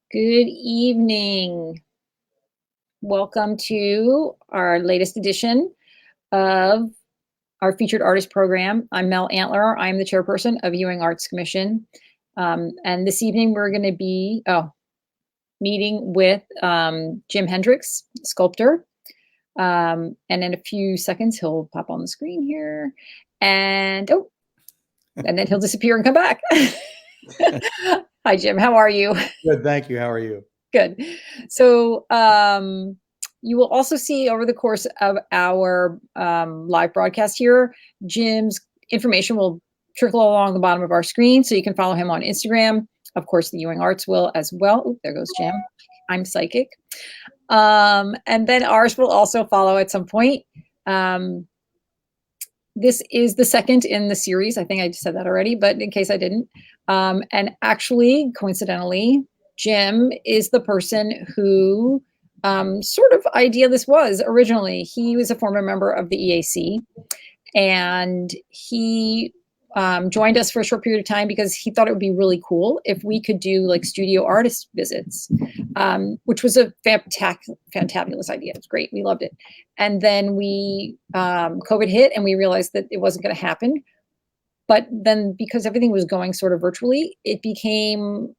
Good evening. Welcome to our latest edition of our featured artist program. I'm Mel Antler. I'm the chairperson of Ewing Arts Commission. And this evening we're going to be meeting with Jim Hendricks, sculptor. And in a few seconds, he'll pop on the screen here. And then he'll disappear and come back. Hi, Jim. How are you? Good, thank you. How are you? Good. So you will also see over the course of our live broadcast here, Jim's information will trickle along the bottom of our screen, so you can follow him on Instagram. Of course, the Ewing Arts will as well. Oop, there goes Jim. I'm psychic. And then ours will also follow at some point. This is the second in the series. I think I just said that already, but in case I didn't. And actually, coincidentally, Jim is the person who sort of idea this was originally. He was a former member of the EAC, and he joined us for a short period of time because he thought it would be really cool if we could do like studio artist visits, which was a fantabulous idea. It was great. We loved it. And then COVID hit and we realized that it wasn't going to happen. But then because everything was going sort of virtually, it became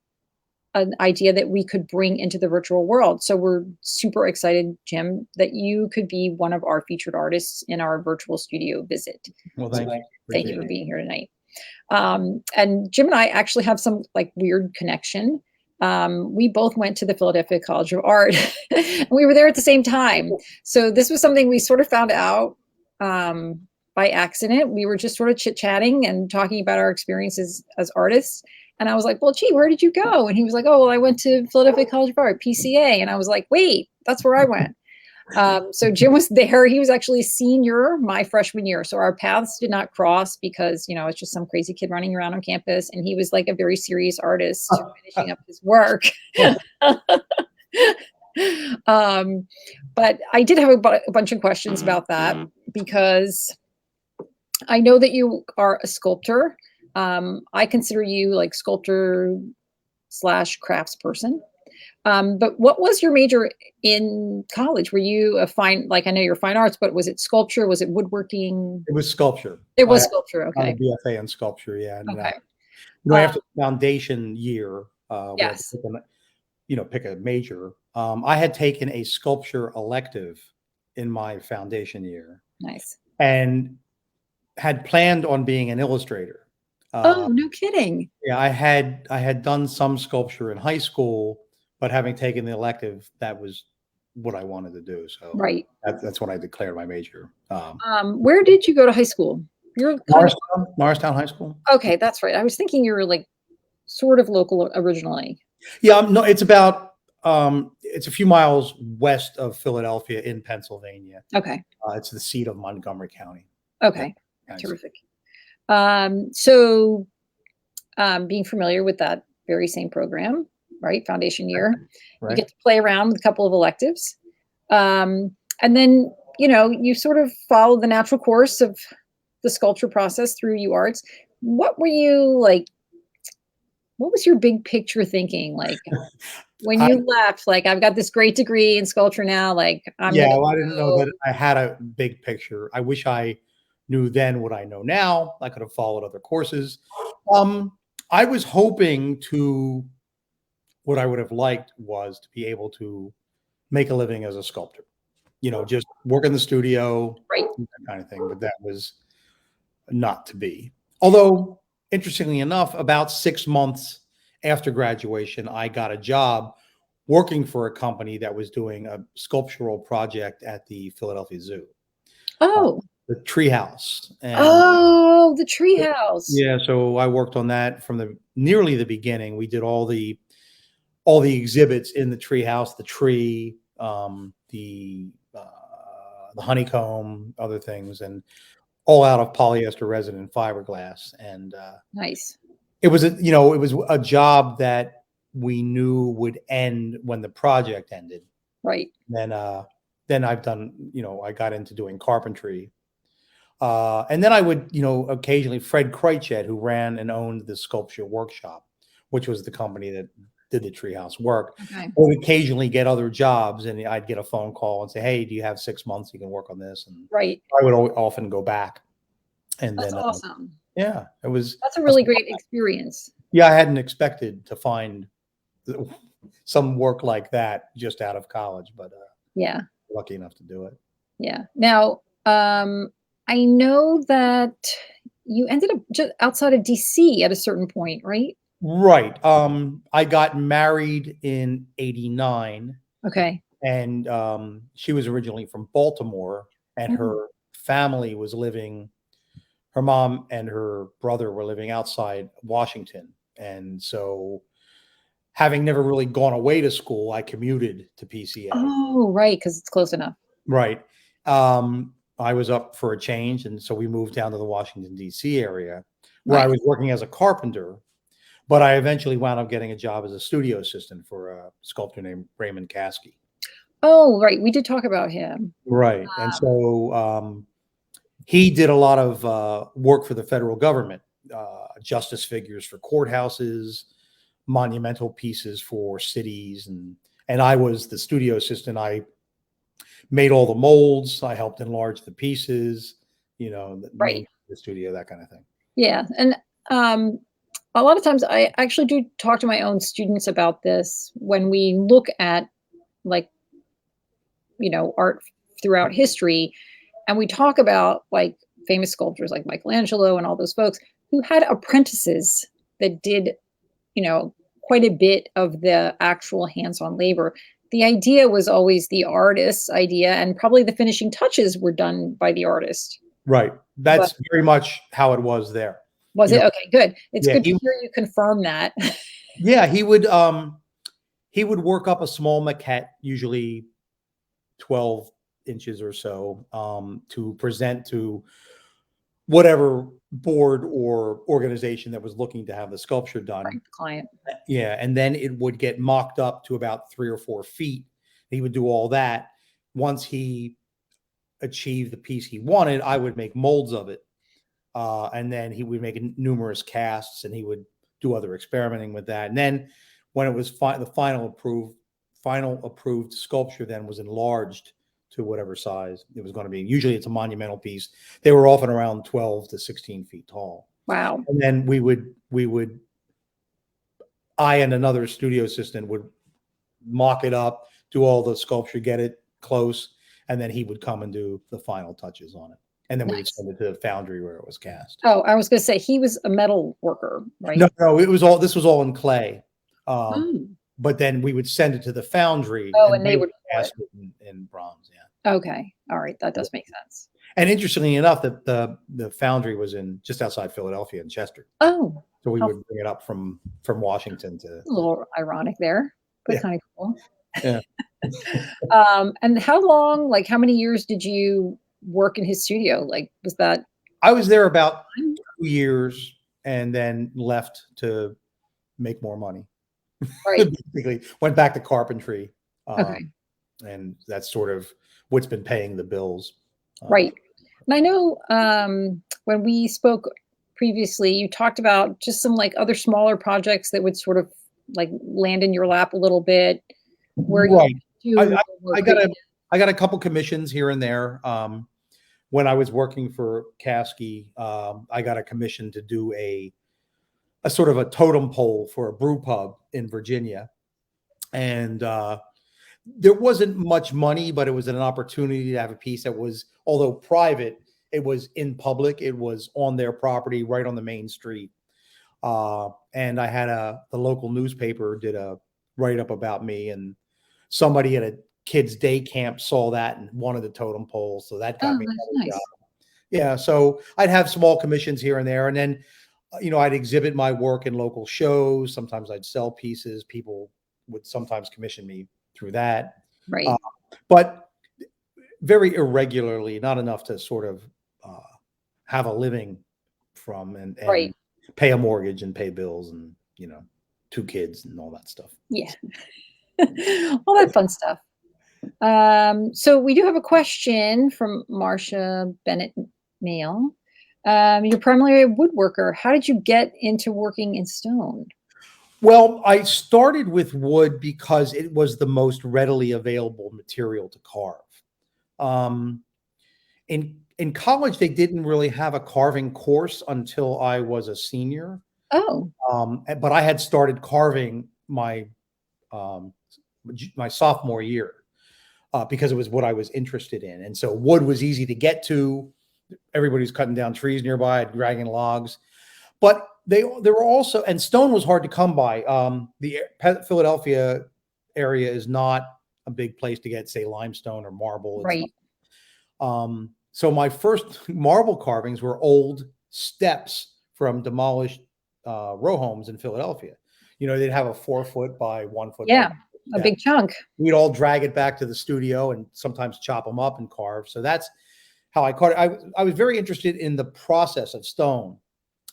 an idea that we could bring into the virtual world. So we're super excited, Jim, that you could be one of our featured artists in our virtual studio visit. Well, thank you. Thank you for being here tonight. And Jim and I actually have some like weird connection. We both went to the Philadelphia College of Art and we were there at the same time. So this was something we sort of found out by accident. We were just sort of chit-chatting and talking about our experiences as artists. And I was like, well, gee, where did you go? And he was like, oh, well, I went to Philadelphia College of Art, PCA. And I was like, wait, that's where I went. So Jim was there. He was actually a senior my freshman year. So our paths did not cross because, it's just some crazy kid running around on campus. And he was like a very serious artist finishing up his work. But I did have a bunch of questions about that because I know that you are a sculptor. I consider you like sculptor / crafts person. But what was your major in college? Were you I know you're fine arts, but was it sculpture? Was it woodworking? It was sculpture. It was sculpture. Okay. BFA in sculpture. Yeah. And, okay. After the foundation year, yes. Pick a major. I had taken a sculpture elective in my foundation year. Nice. And had planned on being an illustrator. Oh, no kidding. Yeah, I had done some sculpture in high school, but having taken the elective, that was what I wanted to do. So right. That's when I declared my major. Where did you go to high school? You're Norristown High School. Okay, that's right. I was thinking you were like sort of local originally. Yeah, no, it's about it's a few miles west of Philadelphia in Pennsylvania. Okay. It's the seat of Montgomery County. Okay. Terrific. So being familiar with that very same program, right? Foundation year, right. You get to play around with a couple of electives. And then, you sort of follow the natural course of the sculpture process through UArts. What were you like? What was your big picture thinking? Like when you left, like, I've got this great degree in sculpture now, like, I didn't know that I had a big picture. I wish I knew then what I know now. I could have followed other courses. I was hoping what I would have liked was to be able to make a living as a sculptor, just work in the studio, right, that kind of thing. But that was not to be. Although, interestingly enough, about 6 months after graduation, I got a job working for a company that was doing a sculptural project at the Philadelphia Zoo. Oh. The treehouse. The treehouse. Yeah, so I worked on that from nearly the beginning. We did all the exhibits in the treehouse, the tree, the honeycomb, other things, and all out of polyester resin and fiberglass. And nice. It was a job that we knew would end when the project ended. Right. Then I've done, I got into doing carpentry. And then I would, occasionally Fred Kreitchet, who ran and owned the Sculpture Workshop, which was the company that did the treehouse work. I Okay. would occasionally get other jobs, and I'd get a phone call and say, "Hey, do you have 6 months you can work on this?" And Right. I would often go back. And That's then, awesome. yeah, it was That's a a really surprise. great experience. Yeah, I hadn't expected to find some work like that just out of college, but Yeah. lucky enough to do it. Yeah. Now, I know that you ended up just outside of DC at a certain point, right? Right. I got married in '89, Okay. and she was originally from Baltimore, and Oh, her family was living. Her mom and her brother were living outside Washington, and so having never really gone away to school, I commuted to PCA. oh, right, because it's close enough. Right. I was up for a change, and so we moved down to the Washington, D.C. area where I Right. was working as a carpenter, but I eventually wound up getting a job as a studio assistant for a sculptor named Raymond Caskey. Oh, right. We did talk about him. Right. And so he did a lot of work for the federal government, justice figures for courthouses, monumental pieces for cities, and I was the studio assistant. I made all the molds. I helped enlarge the pieces, Right. maintain the studio, that kind of thing. Yeah. And um, a lot of times I actually do talk to my own students about this when we look at like, art throughout history. And we talk about like famous sculptors like Michelangelo and all those folks who had apprentices that did, quite a bit of the actual hands-on labor. The idea was always the artist's idea, and probably the finishing touches were done by the artist. Right. But That's very much how it was there. was You know, it okay? Good. It's yeah, good to hear you confirm that. yeah, he would work up a small maquette, usually 12 inches or so, to present to whatever board or organization that was looking to have the sculpture done. Right, the client. Yeah, and then it would get mocked up to about 3 or 4 feet. He would do all that. Once he achieved the piece he wanted, I would make molds of it, and then he would make numerous casts, and he would do other experimenting with that. And then when it was the final approved sculpture, then was enlarged to whatever size it was going to be. Usually, it's a monumental piece. They were often around 12 to 16 feet tall. Wow. And then I and another studio assistant would mock it up, do all the sculpture, get it close, and then he would come and do the final touches on it. And then we would Nice. send it to the foundry where it was cast. Oh, I was going to say he was a metal worker, right? No, this was all in clay. Oh. But then we would send it to the foundry, Oh, and and they they would would. cast it in bronze. Yeah. Okay. All right. That does make sense. And interestingly enough, the foundry was in just outside Philadelphia in Chester. Oh, So we how would bring it up from Washington to. a little ironic there, but Yeah. kind of cool. Yeah. And how many years did you work in his studio? Like, was that I was there about 2 years and then left to make more money. right? Basically, went back to carpentry, Okay, and that's sort of what's been paying the bills. right. And I know when we spoke previously, you talked about just some like other smaller projects that would sort of like land in your lap a little bit, where Right. you do more I got creative. a couple commissions here and there. When I was working for Caskey, I got a commission to do a sort of a totem pole for a brew pub in Virginia, and there wasn't much money, but it was an opportunity to have a piece that was, although private, it was in public. It was on their property, right on the main street. And I had the local newspaper did a write up about me, and somebody at a kids' day camp saw that and wanted the totem pole, so that got Oh, me that's another nice. job. Yeah, so I'd have small commissions here and there, and then I'd exhibit my work in local shows. Sometimes I'd sell pieces. People would sometimes commission me through that, Right, but very irregularly, not enough to sort of uh, have a living from and right. pay a mortgage and pay bills and 2 kids and all that stuff. Yeah, all that fun stuff. So we do have a question from Marcia Bennett Mail. You're primarily a woodworker. How did you get into working in stone? Well, I started with wood because it was the most readily available material to carve. Um, in college, they didn't really have a carving course until I was a senior. Oh, But I had started carving um, my sophomore year because it was what I was interested in, and so wood was easy to get to. Everybody was cutting down trees nearby, dragging logs, but there were also, and stone was hard to come by. The Philadelphia area is not a big place to get, say, limestone or marble. It's right. so my first marble carvings were old steps from demolished row homes in Philadelphia. They'd have a 4 foot by 1 foot by Yeah, a step. big chunk. We'd all drag it back to the studio and sometimes chop them up and carve. So that's how I caught it. I was very interested in the process of stone,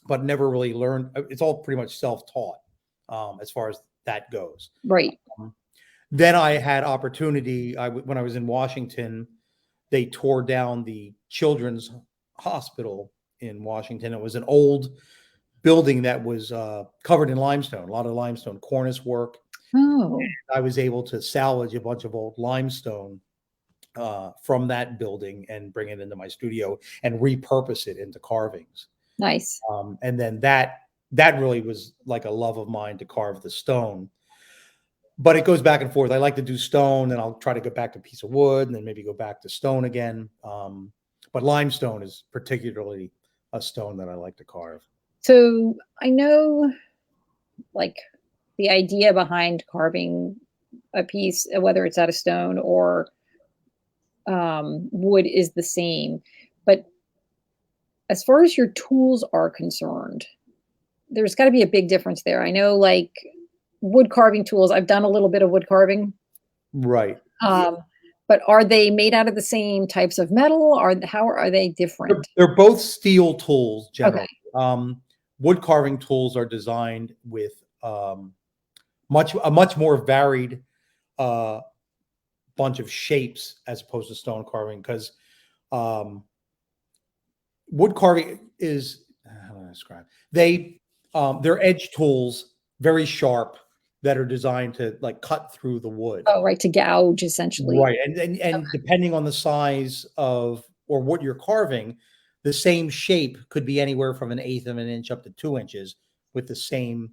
but never really learned. It's all pretty much self-taught as far as that goes. Right. Then I had opportunity. When I was in Washington, they tore down the Children's Hospital in Washington. It was an old building that was covered in limestone, a lot of limestone cornice work. Oh, I was able to salvage a bunch of old limestone from that building and bring it into my studio and repurpose it into carvings. nice. And then that really was like a love of mine to carve the stone. But it goes back and forth. I like to do stone, and I'll try to get back to a piece of wood, and then maybe go back to stone again. But limestone is particularly a stone that I like to carve. So I know, like, the idea behind carving a piece, whether it's out of stone or wood, is the same. But as far as your tools are concerned, there's got to be a big difference there. I know, like, wood carving tools, I've done a little bit of wood carving. Right. Um, but are they made out of the same types of metal? How are they They're, different? they're both steel tools generally. Okay. Wood carving tools are designed with a much more varied uh, bunch of shapes as opposed to stone carving, because wood carving is, how do I describe? They're edge tools, very sharp, that are designed to like cut through the wood. Oh, right, to gouge essentially. Right. And depending on the size of or what you're carving, the same shape could be anywhere from 1/8 of an inch up to 2 inches with the same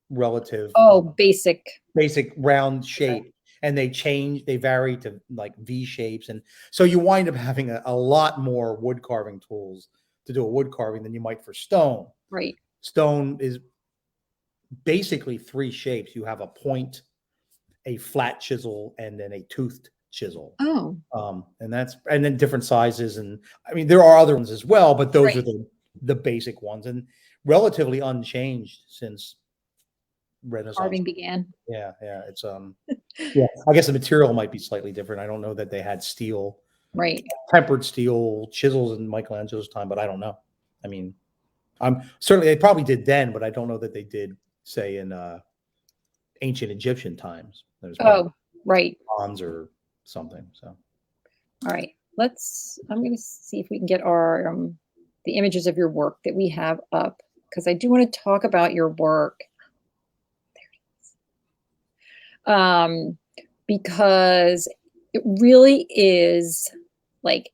relative Oh, basic. round shape. And they vary to like V shapes. And so you wind up having a lot more wood carving tools to do a wood carving than you might for stone. Right. Stone is basically 3 shapes. You have a point, a flat chisel, and then a toothed chisel. Oh, And then different sizes. And I mean, there are other ones as well, but those right. are the basic ones, and relatively unchanged since Renaissance. Carving began. Yeah. It's yeah. I guess the material might be slightly different. I don't know that they had steel, Right. tempered steel chisels in Michelangelo's time, but I don't know. I mean, I'm certainly they probably did then, but I don't know that they did, say, in ancient Egyptian times. There's Oh, right. bronze or something. So, All right. I'm going to see if we can get the images of your work that we have up, because I do want to talk about your work. Because it really is, like,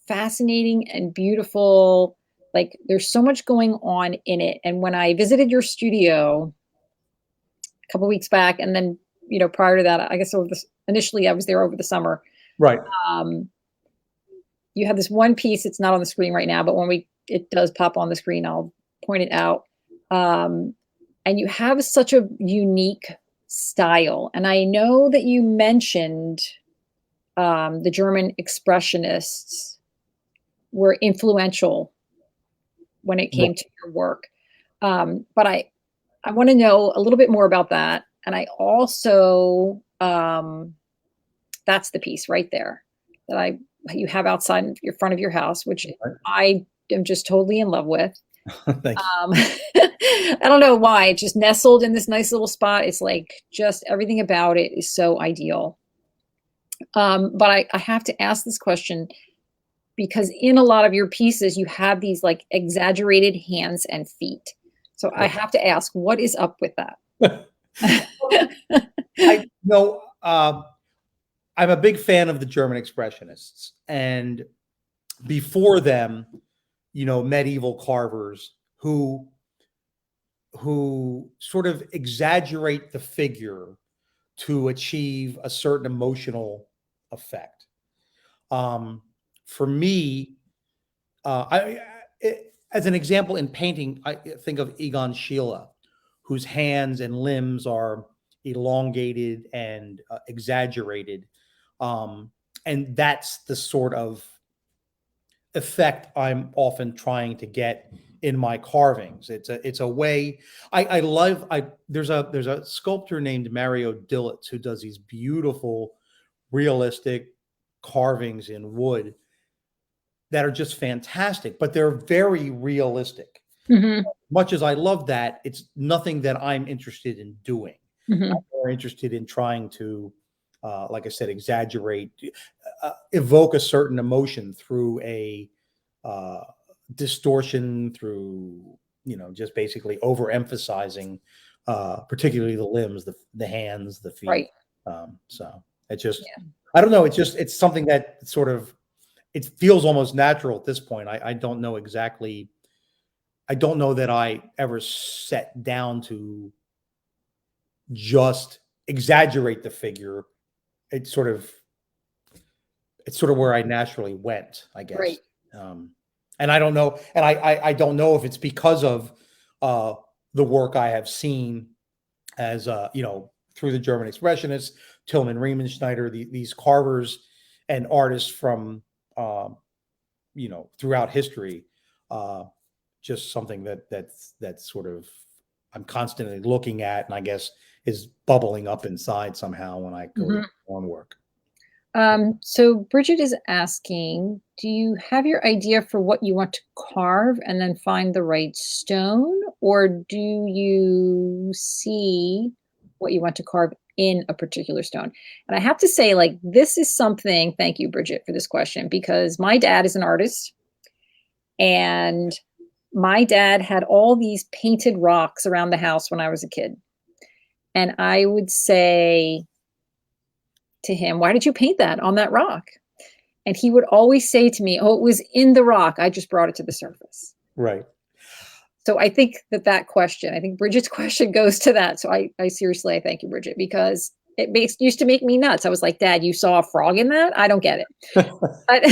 fascinating and beautiful. Like, there's so much going on in it. And when I visited your studio a couple weeks back, and then, prior to that, I guess initially I was there over the summer. right. You have this one piece. It's not on the screen right now, but when it does pop on the screen, I'll point it out. And you have such a unique style. And I know that you mentioned the German expressionists were influential when it came to your work. But I want to know a little bit more about that. And I also, that's the piece right there that you have outside in front of your house, which I am just totally in love with. Thank you. I don't know why. It's just nestled in this nice little spot. It's like, just everything about it is so ideal. But I have to ask this question, because in a lot of your pieces, you have these like exaggerated hands and feet. So I have to ask, what is up with that? I know I'm a big fan of the German expressionists, and before them, medieval carvers who sort of exaggerate the figure to achieve a certain emotional effect. For me, as an example in painting, I think of Egon Schiele, whose hands and limbs are elongated and exaggerated, and that's the sort of effect I'm often trying to get in my carvings. It's a way I love. There's a sculptor named Mario Dilitz who does these beautiful, realistic carvings in wood that are just fantastic, but they're very realistic. Mhm, Much as I love that, it's nothing that I'm interested in doing. I'm mhm. more interested in trying to, like I said, exaggerate, evoke a certain emotion through a uh, distortion, through just basically overemphasizing, particularly the limbs, the hands, the feet. Right. So it just, Yeah. I don't know. It's something that sort of it feels almost natural at this point. I don't know exactly. I don't know that I ever sat down to just exaggerate the figure. It's sort of it's sort of where I naturally went, I guess. Right. Um, and I don't know, and I don't know if it's because of uh, the work I have seen as through the German Expressionists, Tillman Riemenschneider, these carvers and artists from throughout history. Uh, just something that's sort of I'm constantly looking at, and I guess is bubbling up inside somehow when I go to Mhm. my own work. So Bridget is asking, do you have your idea for what you want to carve and then find the right stone? Or do you see what you want to carve in a particular stone? And I have to say, like, this is something, thank you, Bridget, for this question, because my dad is an artist and my dad had all these painted rocks around the house when I was a kid. And I would say to him, "Why did you paint that on that rock?" And he would always say to me, "Oh, it was in the rock. I just brought it to the surface." Right. So I think that question, I think Bridget's question goes to that. So I seriously, I thank you, Bridget, because used to make me nuts. I was like, Dad, you saw a frog in that? I don't get it. But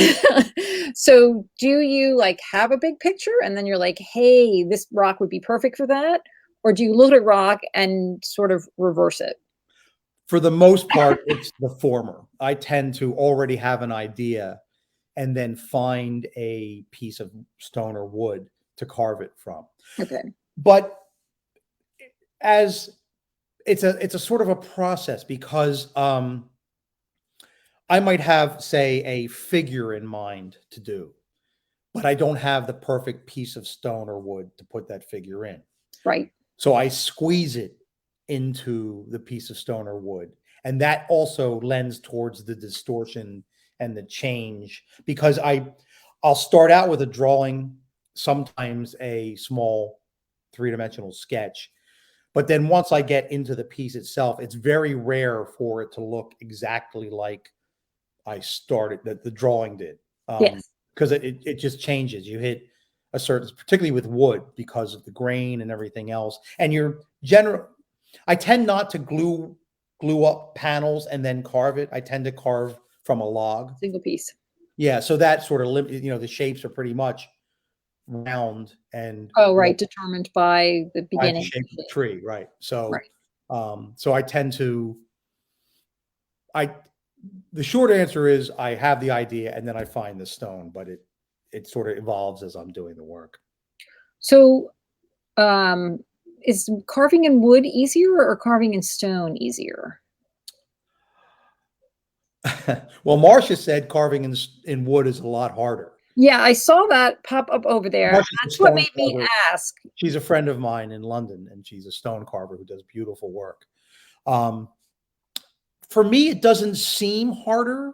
so do you like have a big picture and then you're like, hey, this rock would be perfect for that? Or do you look at rock and sort of reverse it? For the most part, it's the former. I tend to already have an idea and then find a piece of stone or wood to carve it from. Okay. But as it's a sort of a process because I might have, say, a figure in mind to do, but I don't have the perfect piece of stone or wood to put that figure in. Right. So I squeeze it into the piece of stone or wood. And that also lends towards the distortion and the change because I'll start out with a drawing, sometimes a small three-dimensional sketch. But then once I get into the piece itself, it's very rare for it to look exactly like I started that the drawing did. Yes. Because it just changes. You hit a certain, particularly with wood, because of the grain and everything else. And you're general. I tend not to glue up panels and then carve it. I tend to carve from a log. Single piece. Yeah, so that sort of the shapes are pretty much round and Oh, right. Determined by the by the beginning. shape of the tree, right? So, Right. so I tend to I the short answer is I have the idea and then I find the stone, but it sort of evolves as I'm doing the work. So, um, is carving in wood easier or carving in stone easier? Well, Marcia said carving in wood is a lot harder. Yeah, I saw that pop up over there. Marcia's a That's what stone made me carver. ask. She's a friend of mine in London, and she's a stone carver who does beautiful work. Um, for me, it doesn't seem harder.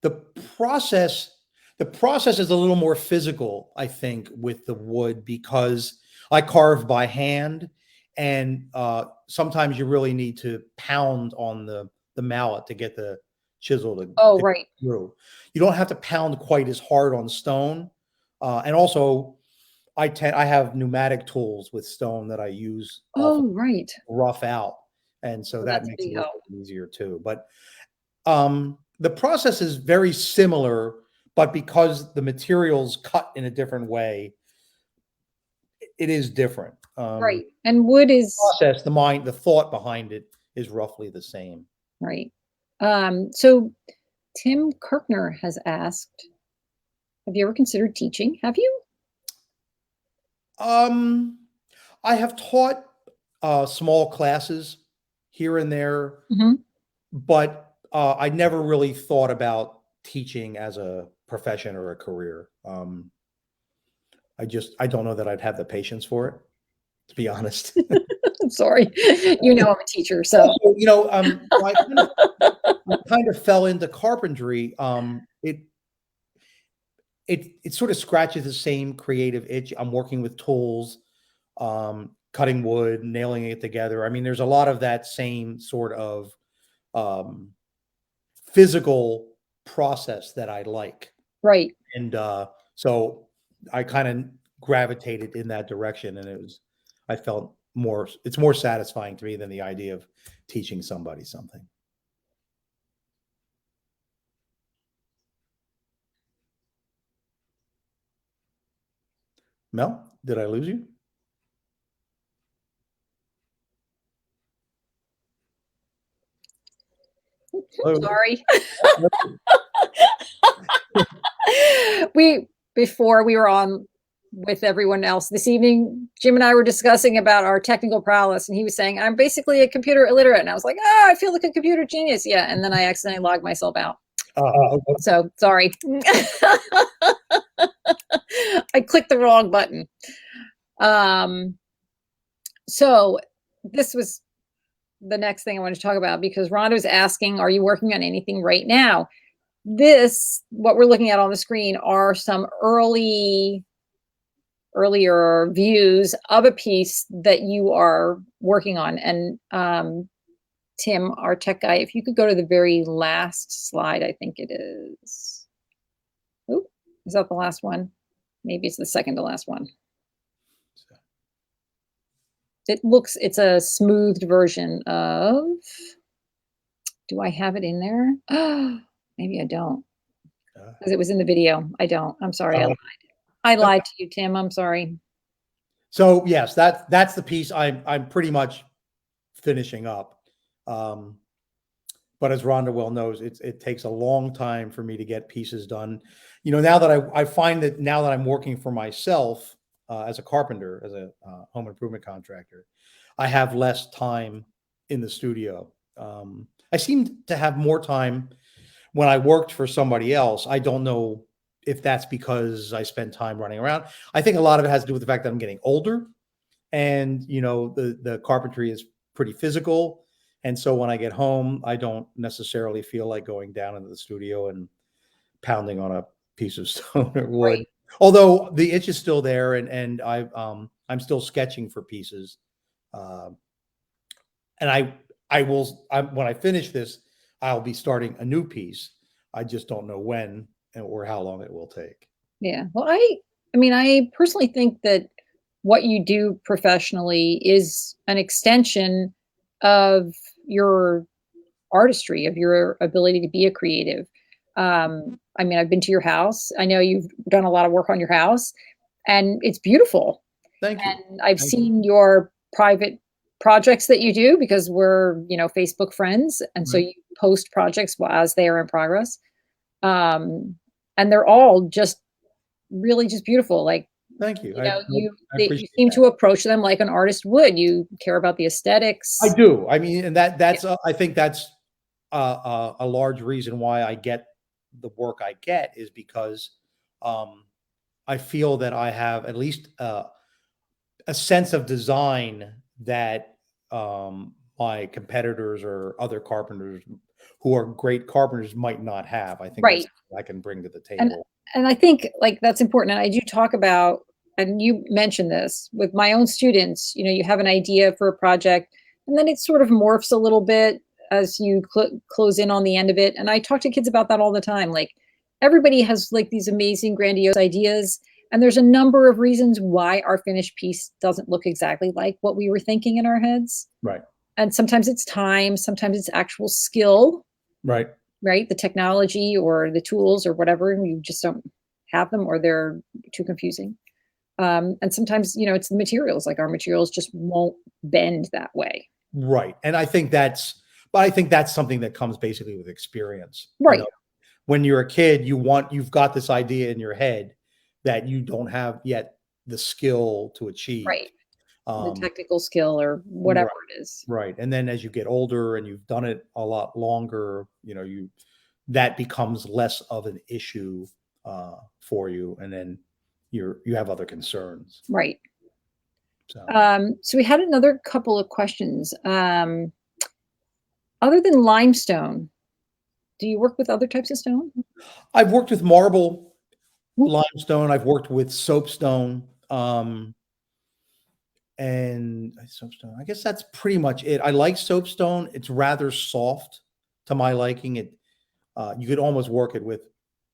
The process, the process is a little more physical, I think, with the wood because I carve by hand, and sometimes you really need to pound on the mallet to get the chisel Oh, to right. through. You don't have to pound quite as hard on stone, and also I have pneumatic tools with stone that I use often Oh, right. rough out, and so So that that's a makes it a big little help. bit easier too. But the process is very similar, but because the materials cut in a different way, it is different. Right. And wood is Process, the mind, the thought behind it is roughly the same. right. So Tim Kirkner has asked, have you ever considered teaching? Have you? Um, I have taught small classes here and there, Mhm. but I never really thought about teaching as a profession or a career. I don't know that I'd have the patience for it, to be honest. I'm sorry. You know I'm a teacher, so Also, I kind of fell into carpentry. It sort of scratches the same creative itch. I'm working with tools, cutting wood, nailing it together. I mean, there's a lot of that same sort of um, physical process that I like, right. and so I kind of gravitated in that direction, and I felt more. It's more satisfying to me than the idea of teaching somebody something. Mel, did I lose you? Hello? Sorry. Before we were on with everyone else this evening, Jim and I were discussing about our technical prowess, and he was saying, I'm basically a computer illiterate. And I was like, I feel like a computer genius. Yeah. And then I accidentally logged myself out. Okay. So sorry. I clicked the wrong button. So this was the next thing I want to talk about, because Rhonda's asking, are you working on anything right now? What we're looking at on the screen are some earlier views of a piece that you are working on. And Tim, our tech guy, if you could go to the very last slide, I think it is. Oh, is that the last one? Maybe it's the second to last one. It's a smoothed version of, do I have it in there? Oh, maybe I don't, because it was in the video. I don't. I'm sorry. I lied to you, Tim. I'm sorry. So yes, that's the piece I'm pretty much finishing up. But as Rhonda well knows, it takes a long time for me to get pieces done. Now that I find that now that I'm working for myself as a carpenter, as a home improvement contractor, I have less time in the studio. I seem to have more time when I worked for somebody else. I don't know if that's because I spend time running around. I think a lot of it has to do with the fact that I'm getting older, and the carpentry is pretty physical. And so when I get home, I don't necessarily feel like going down into the studio and pounding on a piece of stone or wood. Right. Although the itch is still there, and I'm still sketching for pieces. Uh, and when I finish this, I'll be starting a new piece. I just don't know when or how long it will take. Yeah. Well, I mean, I personally think that what you do professionally is an extension of your artistry, of your ability to be a creative. I mean, I've been to your house. I know you've done a lot of work on your house, and it's beautiful. Thank you. And I've Thank you. seen your private projects that you do, because we're, Facebook friends. And so Right. you post projects as they are in progress. And they're all just really just beautiful. Like, Thank you. you I you appreciate seem that. to approach them like an artist would. You care about the I aesthetics. do. I mean, and that's I think that's a large reason why I get the work I get, is because um, I feel that I have at least a sense of design that my competitors or other carpenters who are great carpenters might not have. I think that's Right. what I can bring to the And table. and I think, like, that's important. And I do talk about and you mentioned this with my own students, you have an idea for a project and then it sort of morphs a little bit as you close in on the end of it. And I talk to kids about that all the time. Like everybody has like these amazing, grandiose ideas. And there's a number of reasons why our finished piece doesn't look exactly like what we were thinking in our heads. Right. And sometimes it's time, sometimes it's actual skill. Right. Right. The technology or the tools or whatever, and you just don't have them or they're too confusing. And sometimes, it's the materials, like our materials just won't bend that way. Right. And I think that's something that comes basically with experience. Right. When you're a kid, you've got this idea in your head that you don't have yet the skill to achieve. Right. The technical skill or whatever it is. Right. And then as you get older and you've done it a lot longer, that becomes less of an issue for you. And then you have other concerns. Right. So we had another couple of questions. Other than limestone, do you work with other types of stone? I've worked with marble, limestone. I've worked with soapstone. And soapstone, I guess that's pretty much it. I like soapstone. It's rather soft to my liking. You could almost work it with,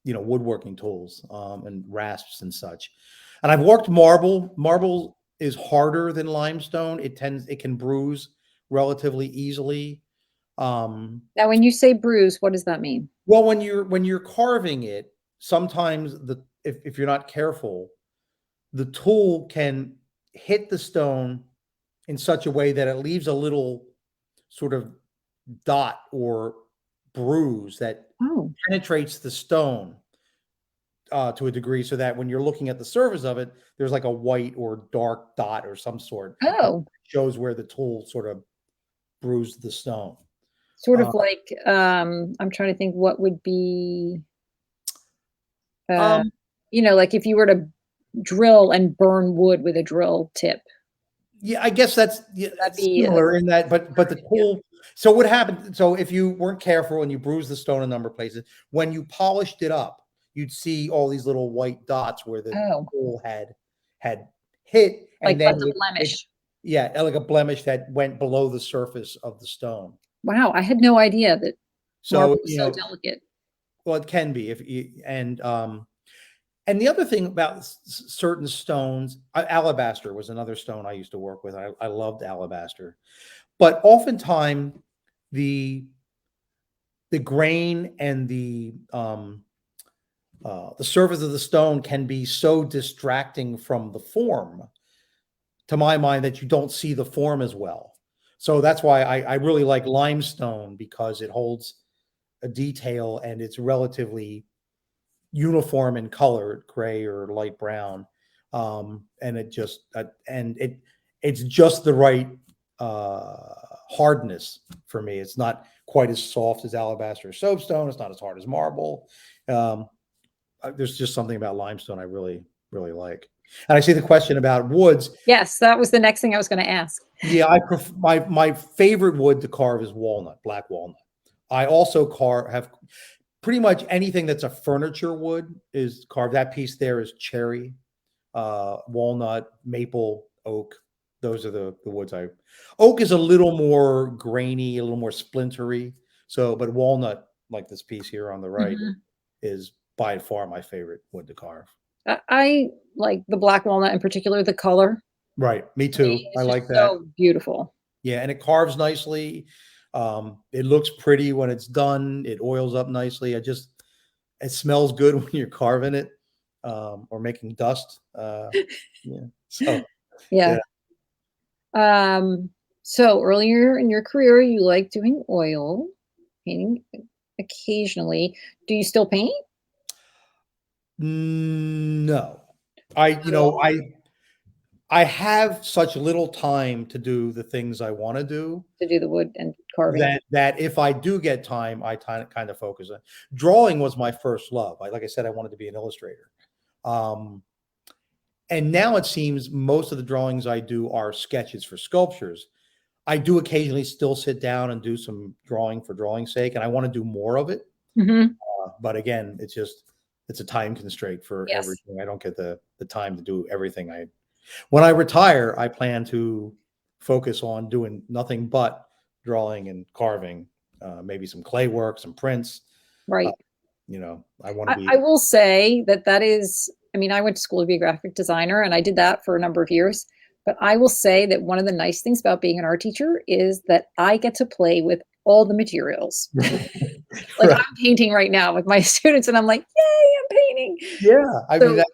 woodworking tools and rasps and such. And I've worked marble. Marble is harder than limestone. It can bruise relatively easily. Now, when you say bruise, what does that mean? Well, when you're carving it, sometimes if you're not careful, the tool can hit the stone in such a way that it leaves a little sort of dot or bruise that penetrates the stone to a degree, so that when you're looking at the surface of it, there's like a white or dark dot or some sort. Oh, shows where the tool sort of bruised the stone. Sort of like, I'm trying to think what would be, like if you were to drill and burn wood with a drill tip. Yeah, I guess that's similar in that, but the tool. So what happened? So if you weren't careful and you bruised the stone a number of places, when you polished it up, you'd see all these little white dots where the tool had hit, and then a blemish. Like a blemish that went below the surface of the stone. Wow, I had no idea that marble was so delicate. Well, it can be and the other thing about certain stones, alabaster was another stone I used to work with. I loved alabaster, but oftentimes the grain and the surface of the stone can be so distracting from the form, to my mind, that you don't see the form as well. So that's why I really like limestone, because it holds a detail and it's relatively uniform in color, gray or light brown, and it's just the right hardness for me. It's not quite as soft as alabaster or soapstone. It's not as hard as marble. There's just something about limestone I really, really like. And I see the question about woods. Yes, that was the next thing I was going to ask. Yeah, my favorite wood to carve is walnut, black walnut. I also have pretty much anything that's a furniture wood is carved. That piece there is cherry, walnut, maple, oak. Those are the woods oak is a little more grainy, a little more splintery. But walnut, like this piece here on the right, is by far my favorite wood to carve. I like the black walnut in particular, the color. Right. Me too. I like that. So beautiful. Yeah. And it carves nicely. It looks pretty when it's done. It oils up nicely. It smells good when you're carving it, or making dust. So earlier in your career, you liked doing oil painting occasionally. Do you still paint? No, I have such little time to do the things I want to do. To do the wood and carving. That if I do get time, I kind of focus on. Drawing was my first love. Like I said, I wanted to be an illustrator. And now it seems most of the drawings I do are sketches for sculptures. I do occasionally still sit down and do some drawing for drawing's sake, and I want to do more of it. But again, it's it's a time constraint for Yes. everything. I don't get the time to do everything. When I retire, I plan to focus on doing nothing but drawing and carving, maybe some clay work, some prints. Right. I want to be. I will say that is, I mean, I went to school to be a graphic designer and I did that for a number of years. But I will say that one of the nice things about being an art teacher is that I get to play with all the materials. Like Right. I'm painting right now with my students and I'm like, yay, I'm painting. Yeah, I mean So,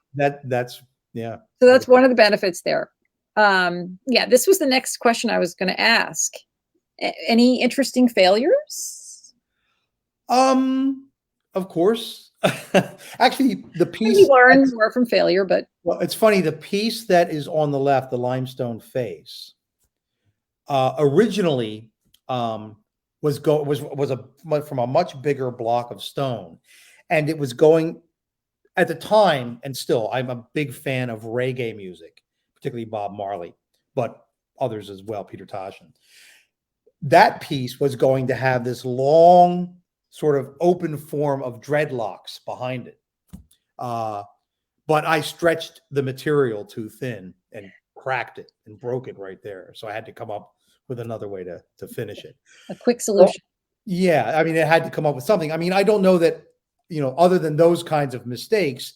that's yeah. so that's one of the benefits there. Yeah, this was the next question I was going to ask. Any interesting failures? Of course. Actually, the And you piece. learn more from failure, but Well, it's funny. The piece that is on the left, the limestone face, originally was from a much bigger block of stone, and it was going at the time, and still, I'm a big fan of reggae music, particularly Bob Marley, but others as well, Peter Tosh. That piece was going to have this long, sort of open form of dreadlocks behind it. But I stretched the material too thin and cracked it and broke it right there. So I had to come up with another way to finish it. a quick solution. Yeah, I mean, it had to come up with something. I mean, I don't know that, other than those kinds of mistakes,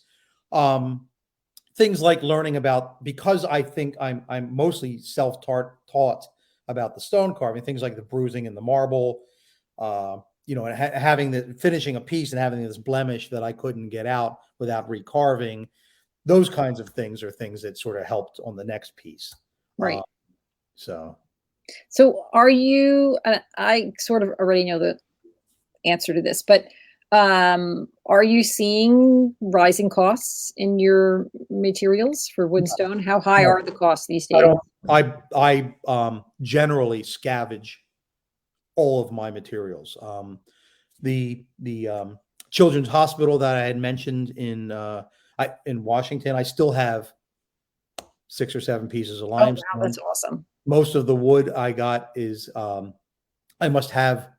things like learning about, because I think I'm mostly self-taught about the stone carving, things like the bruising and the marble, and having finishing a piece and having this blemish that I couldn't get out without recarving. Those kinds of things are things that sort of helped on the next piece. Right. So Are you, I sort of already know the answer to this, but are you seeing rising costs in your materials for wood stone? How high are the costs these days? I generally scavenge all of my materials. The Children's Hospital that I had mentioned in Washington, I still have 6 or 7 pieces of limestone. Oh, wow, that's awesome. Most of the wood I got is I must have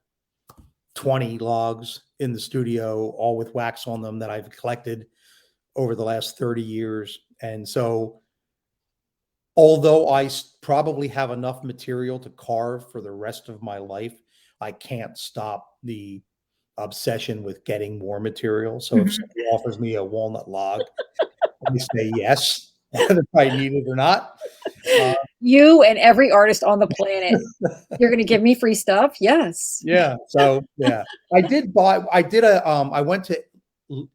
20 logs in the studio, all with wax on them, that I've collected over the last 30 years. And so, although I probably have enough material to carve for the rest of my life, I can't stop the obsession with getting more material. So if somebody offers me a walnut log, I say yes, whether I need it or not. You and every artist on the planet, you're going to give me free stuff? Yes. Yeah. So yeah, I went to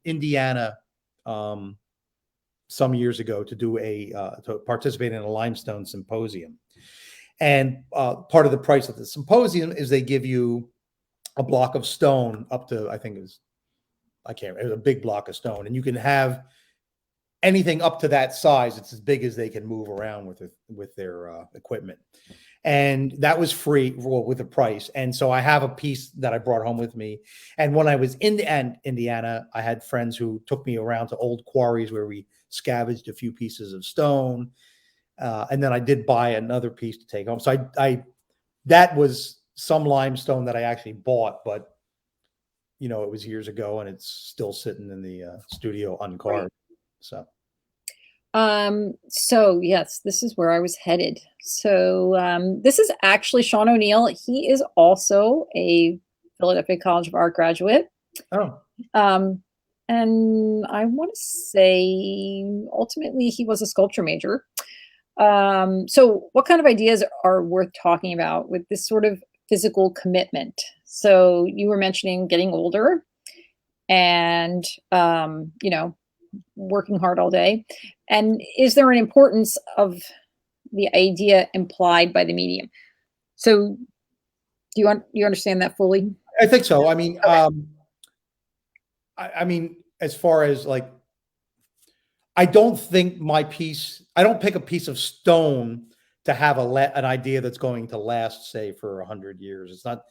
Indiana some years ago to do to participate in a limestone symposium. And part of the price of the symposium is they give you a block of stone up to, it was a big block of stone, and you can have anything up to that size. It's as big as they can move around with their equipment. And that was free with a price. And so I have a piece that I brought home with me. And when I was in Indiana, I had friends who took me around to old quarries where we scavenged a few pieces of stone. And then I did buy another piece to take home. So that was some limestone that I actually bought, but it was years ago and it's still sitting in the studio uncarved. So yes, this is where I was headed. So this is actually Sean O'Neill. He is also a Philadelphia College of Art graduate. Oh. And I want to say ultimately he was a sculpture major. So what kind of ideas are worth talking about with this sort of physical commitment? So you were mentioning getting older and, working hard all day. And is there an importance of the idea implied by the medium? So do you understand that fully? I think so. I mean, Okay. I mean, as far as like, I don't think I don't pick a piece of stone to have an idea that's going to last, say, for 100 years. It's not,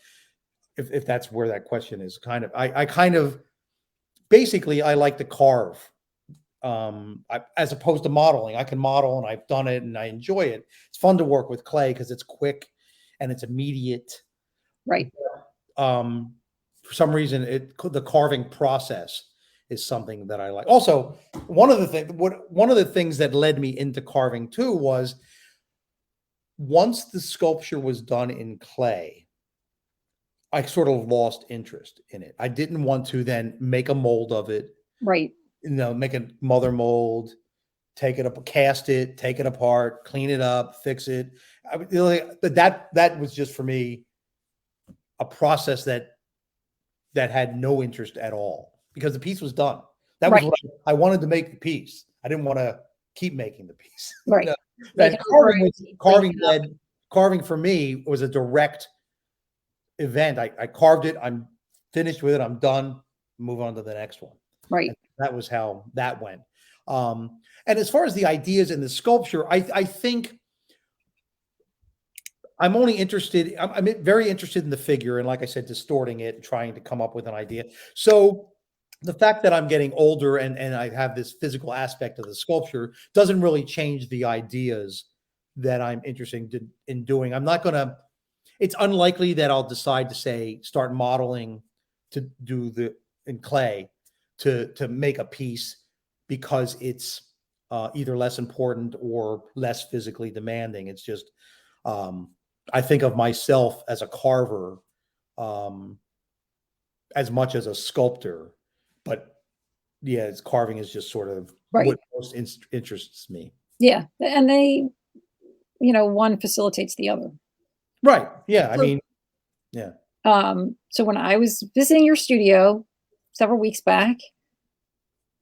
if that's where that question is kind of, I kind of, basically, I like to carve. As opposed to modeling. I can model and I've done it and I enjoy it. It's fun to work with clay because it's quick and it's immediate. Right. For some reason, the carving process is something that I like. Also, one of the things that led me into carving too was once the sculpture was done in clay, I sort of lost interest in it. I didn't want to then make a mold of it, Right. make a mother mold, take it up, cast it, take it apart, clean it up, fix it. But that was just for me a process that had no interest at all because the piece was done. That was Right. what I wanted to make the piece. I didn't want to keep making the piece. Right. And carving for me was a direct event. I carved it. I'm finished with it. I'm done. Move on to the next one. Right. And that was how that went. And as far as the ideas in the sculpture, I think I'm only interested. I'm very interested in the figure, and like I said, distorting it and trying to come up with an idea. So the fact that I'm getting older and I have this physical aspect of the sculpture doesn't really change the ideas that I'm interested in doing. I'm not going to. It's unlikely that I'll decide to start modeling to do in clay to make a piece because it's either less important or less physically demanding. It's just I think of myself as a carver as much as a sculptor, but yeah, carving is just sort of what most interests me. Yeah, and they, one facilitates the other. Right. Yeah. I mean, yeah. So when I was visiting your studio several weeks back,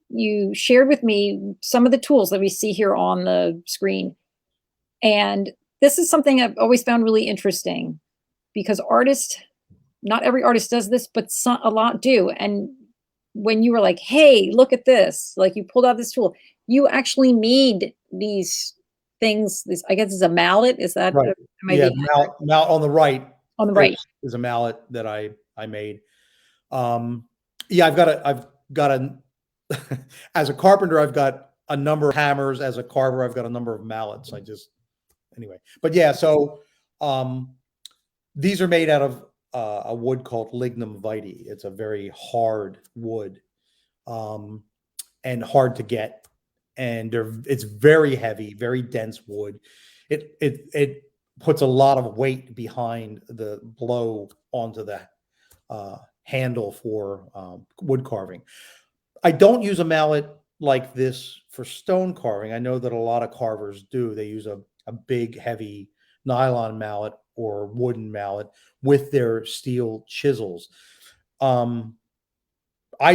you shared with me some of the tools that we see here on the screen. And this is something I've always found really interesting because not every artist does this, but a lot do. And when you were like, hey, look at this, like you pulled out this tool, you actually made these things. I guess it's a mallet. Is that right? Yeah, mallet on the right. On the right is a mallet that I made. Yeah, I've got a as a carpenter, I've got a number of hammers. As a carver, I've got a number of mallets. Anyway, but yeah, so these are made out of a wood called lignum vitae. It's a very hard wood and hard to get, and it's very heavy, very dense wood. It puts a lot of weight behind the blow onto the handle for wood carving. I don't use a mallet like this for stone carving. I know that a lot of carvers do. They use a big, heavy nylon mallet or wooden mallet with their steel chisels. I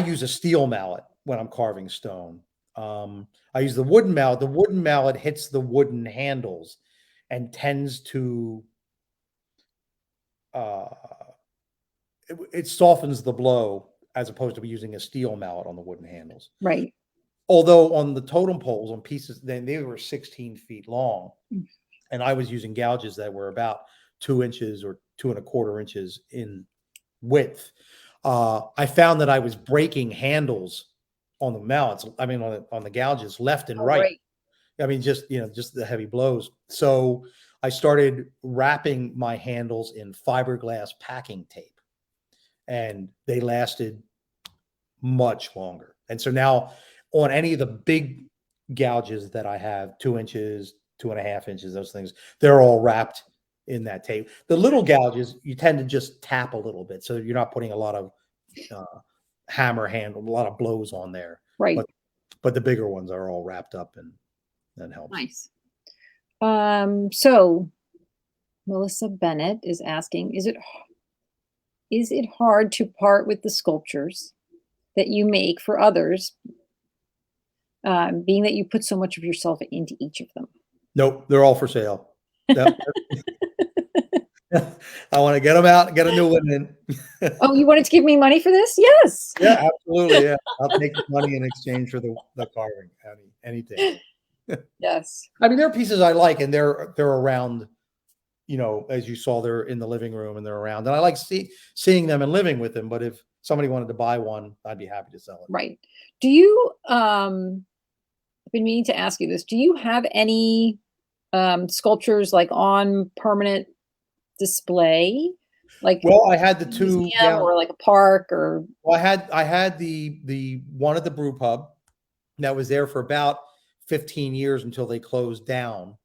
use a steel mallet when I'm carving stone. I use the wooden mallet. The wooden mallet hits the wooden handles and tends to it softens the blow as opposed to using a steel mallet on the wooden handles. Right. Although on the totem poles, on pieces, then they were 16 feet long, and I was using gouges that were about 2 inches or 2.25 inches in width. I found that I was breaking handles on the mallets. I mean, on the gouges left and right. I mean, just the heavy blows. So I started wrapping my handles in fiberglass packing tape, and they lasted much longer. And so now on any of the big gouges that I have, 2 inches, 2.5 inches, those things, they're all wrapped in that tape. The little gouges, you tend to just tap a little bit, so you're not putting a lot of hammer handle, a lot of blows on there. Right. But the bigger ones are all wrapped up, and that helps. Nice. So Melissa Bennett is asking, is it hard to part with the sculptures that you make for others, being that you put so much of yourself into each of them? Nope, they're all for sale. Yep. I want to get them out, get a new one in. Oh, you wanted to give me money for this? Yes. Yeah, absolutely. Yeah, I'll take the money in exchange for the carving. Anything. Yes. I mean, there are pieces I like, and they're around. As you saw, they're in the living room and they're around, and I like seeing them and living with them. But if somebody wanted to buy one, I'd be happy to sell it. Right. Do you? I've been meaning to ask you this. Do you have any sculptures like on permanent display? Like Well, I had the a two museum down. or like a park or Well, I had the one at the brew pub that was there for about 15 years until they closed down.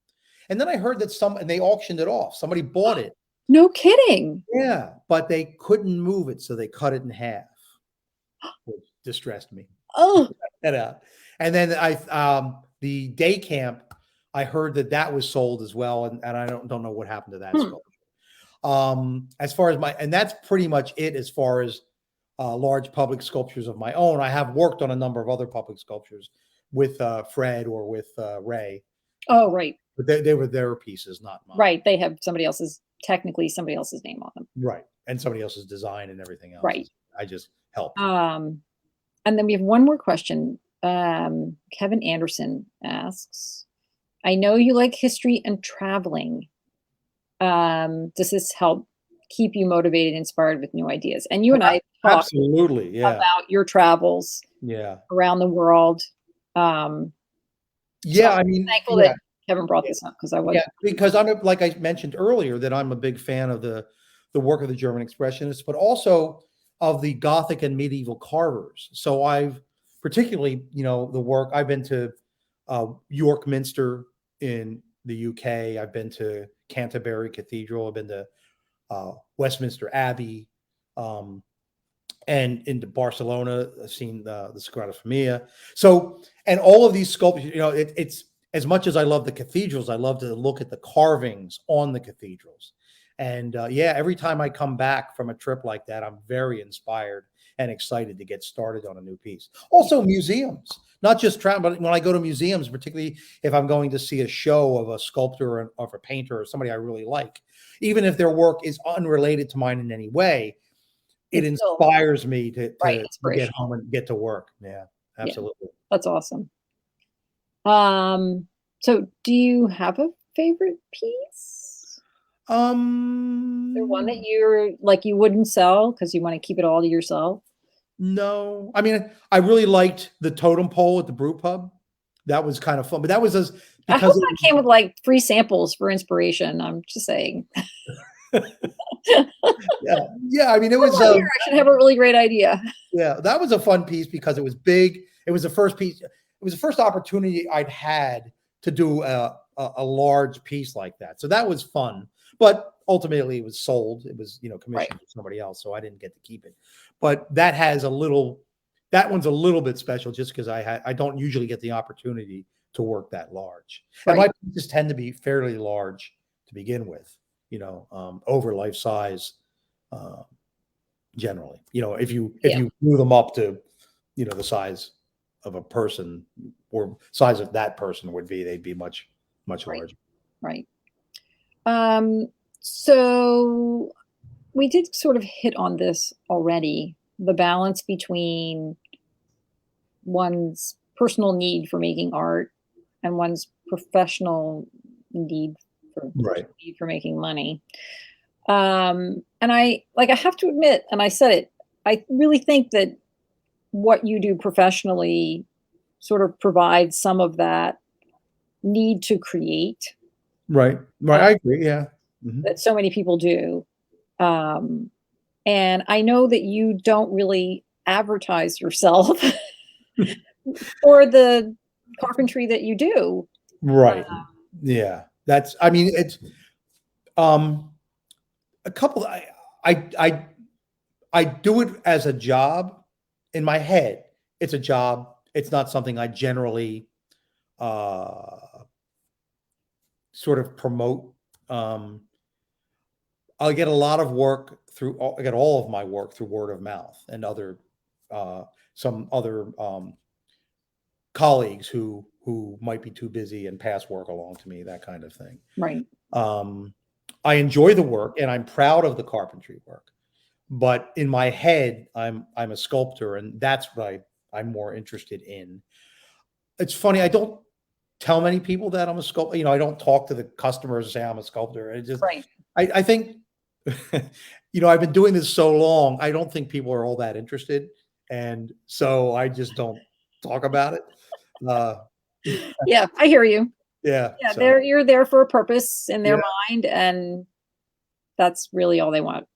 And then I heard that and they auctioned it off. Somebody bought it. no kidding. Yeah, but they couldn't move it, so they cut it in half, which distressed me. Oh, And then the day camp, I heard that that was sold as well, and I don't know what happened to that sculpture. As far as and that's pretty much it as far as large public sculptures of my own. I have worked on a number of other public sculptures with Fred or with Ray. oh, right. But they were their pieces, not mine. Right. They have technically somebody else's name on them. Right. And somebody else's design and everything else. Right. I just helped. And then we have one more question. Kevin Anderson asks, I know you like history and traveling. Does this help keep you motivated, inspired with new ideas? And you and I talked absolutely, yeah, about your travels, yeah, around the world. Yeah, so I mean, I'm thankful that Kevin brought this up because I was. Yeah, because like I mentioned earlier, that I'm a big fan of the work of the German Expressionists, but also of the Gothic and medieval carvers. So I've particularly, the work, I've been to York Minster in the UK. I've been to Canterbury Cathedral. I've been to Westminster Abbey, and into Barcelona. I've seen the Sagrada Familia. So, and all of these sculptures, it's as much as I love the cathedrals, I love to look at the carvings on the cathedrals. And yeah, every time I come back from a trip like that, I'm very inspired and excited to get started on a new piece. Also, museums, not just travel, but when I go to museums, particularly if I'm going to see a show of a sculptor or of a painter or somebody I really like, even if their work is unrelated to mine in any way, it inspires me to get home and get to work. Yeah, absolutely. Yeah, that's awesome. So do you have a favorite piece? Is there one that you're like, you wouldn't sell because you want to keep it all to yourself? No, I mean, I really liked the totem pole at the brew pub. That was kind of fun, but that was because I hope that came with like free samples for inspiration. I'm just saying. yeah. I mean, it was. I should have a really great idea. Yeah, that was a fun piece because it was big. It was the first piece. It was the first opportunity I'd had to do a large piece like that. So that was fun. But ultimately, it was sold. It was commissioned to somebody else, so I didn't get to keep it. But that one's a little bit special just because I don't usually get the opportunity to work that large. And my pieces tend to be fairly large to begin with. Over life size. Generally, if you blew them up to, the size of a person or size of that person they'd be much larger. Right. So we did sort of hit on this already, the balance between one's personal need for making art and one's professional need for making money. And I have to admit, and I said it, I really think that what you do professionally sort of provides some of that need to create. Right. I agree. Yeah. That so many people do. And I know that you don't really advertise yourself for the carpentry that you do. Right. Yeah. It's a couple. I do it as a job in my head. It's a job. It's not something I generally sort of promote. I get a lot of work I get all of my work through word of mouth and some other colleagues who might be too busy and pass work along to me, that kind of thing. Right. I enjoy the work and I'm proud of the carpentry work, but in my head, I'm a sculptor, and that's what I'm more interested in. It's funny, I don't tell many people that I'm a sculptor. I don't talk to the customers and say I'm a sculptor. It just, I think, I've been doing this so long, I don't think people are all that interested. And so I just don't talk about it. Yeah, I hear you. Yeah. Yeah. You're there for a purpose in their mind. And That's really all they want.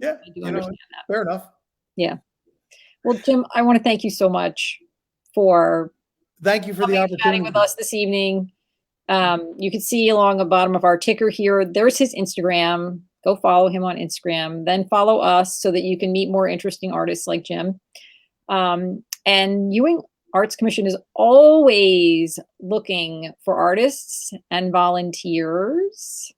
Yeah, I do understand that. fair enough. Yeah. Well, Jim, I want to thank you so much for Thank you for the coming and chatting opportunity. with us this evening. You can see along the bottom of our ticker here, there's his Instagram. Go follow him on Instagram, then follow us so that you can meet more interesting artists like Jim. And Ewing Arts Commission is always looking for artists and volunteers.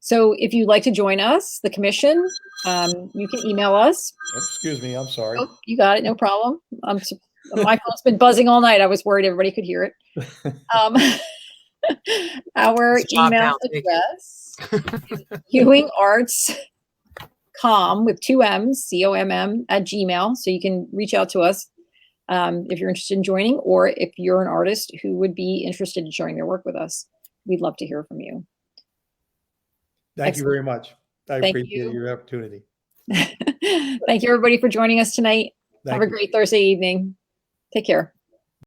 So if you'd like to join us, the commission, you can email us. Excuse me, I'm sorry. Oh, you got it, no problem. My phone's been buzzing all night. I was worried everybody could hear it. Our email address is ewingarts.com with 2 M's, COMM at Gmail. So you can reach out to us if you're interested in joining, or if you're an artist who would be interested in sharing their work with us. We'd love to hear from you. Thank you very much. I Thank appreciate you. your opportunity. Thank you, everybody, for joining us tonight. Have a great Thursday evening. Take care.